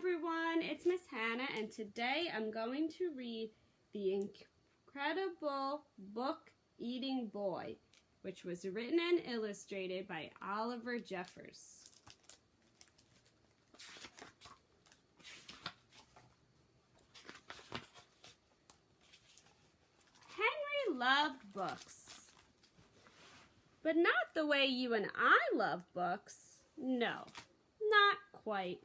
everyone, it's Miss Hannah, and today I'm going to read The Incredible Book Eating Boy, which was written and illustrated by Oliver Jeffers. Henry loved books, but not the way you and I love books. No, not quite.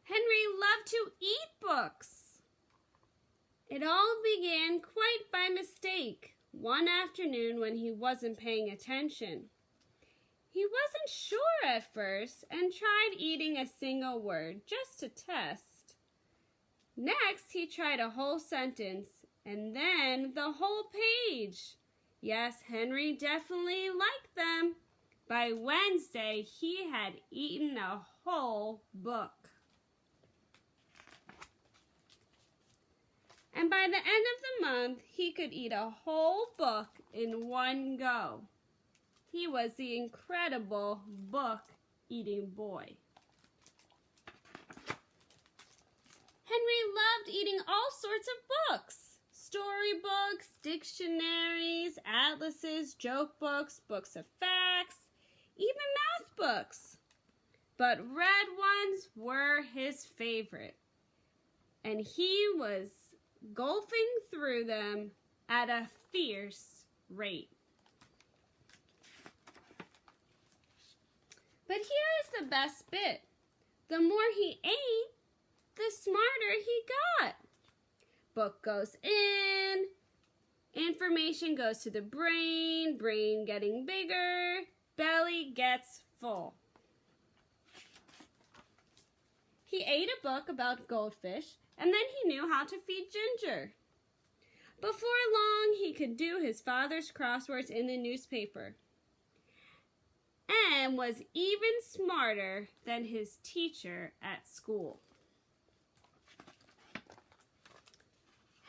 Henry loved to eat books. It all began quite by mistake one afternoon when he wasn't paying attention. He wasn't sure at first and tried eating a single word just to test. Next, he tried a whole sentence and then the whole page. Yes, Henry definitely liked them. By Wednesday, he had eaten a whole book. And by the end of the month, he could eat a whole book in one go. He was the incredible book-eating boy. Henry loved eating all sorts of books. Storybooks, dictionaries, atlases, joke books, books of facts, even math books. But red ones were his favorite. And he was golfing through them at a fierce rate. But here's the best bit. The more he ate, the smarter he got. Book goes in, information goes to the brain, brain getting bigger, belly gets full. He ate a book about goldfish, and then he knew how to feed Ginger. Before long, he could do his father's crosswords in the newspaper and was even smarter than his teacher at school.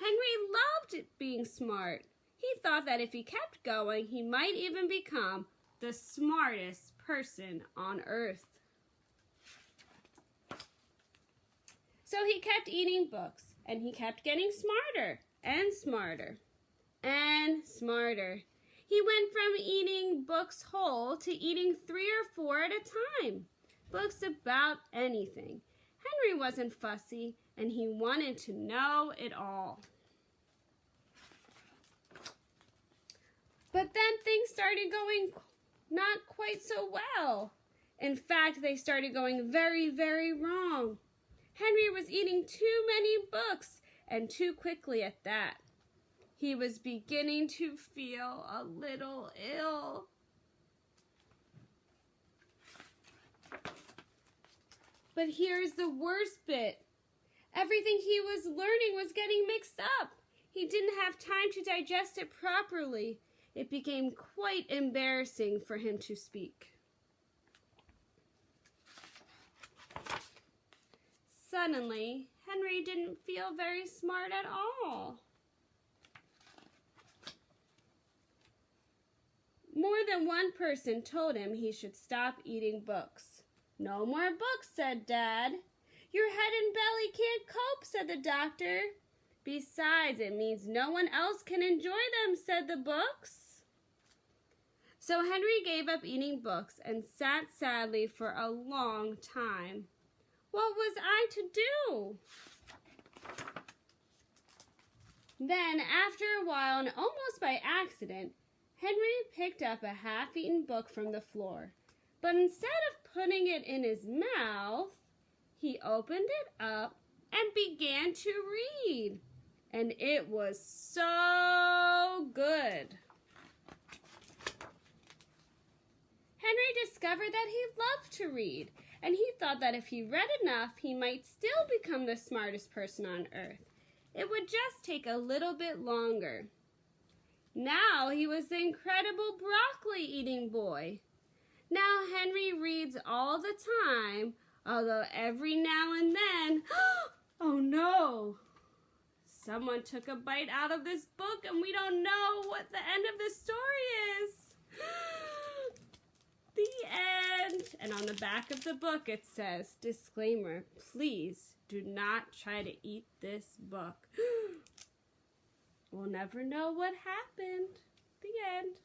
Henry loved being smart. He thought that if he kept going, he might even become the smartest person on earth. So he kept eating books, and he kept getting smarter and smarter and smarter. He went from eating books whole to eating 3 or 4 at a time, books about anything. Henry wasn't fussy, and he wanted to know it all. But then things started going not quite so well. In fact, they started going very, very wrong. Henry was eating too many books, and too quickly at that. He was beginning to feel a little ill. But here's the worst bit. Everything he was learning was getting mixed up. He didn't have time to digest it properly. It became quite embarrassing for him to speak. Suddenly, Henry didn't feel very smart at all. More than one person told him he should stop eating books. "No more books," said Dad. "Your head and belly can't cope," said the doctor. "Besides, it means no one else can enjoy them," said the books. So Henry gave up eating books and sat sadly for a long time. What was I to do? Then, after a while, and almost by accident, Henry picked up a half-eaten book from the floor. But instead of putting it in his mouth, he opened it up and began to read. And it was so good. Henry discovered that he loved to read, and he thought that if he read enough, he might still become the smartest person on earth. It would just take a little bit longer. Now he was the incredible broccoli-eating boy. Now Henry reads all the time, although every now and then, oh no! Someone took a bite out of this book and we don't know what the end of the story is. The end. end. And on the back of the book it says, disclaimer, please do not try to eat this book. We'll never know what happened. The end.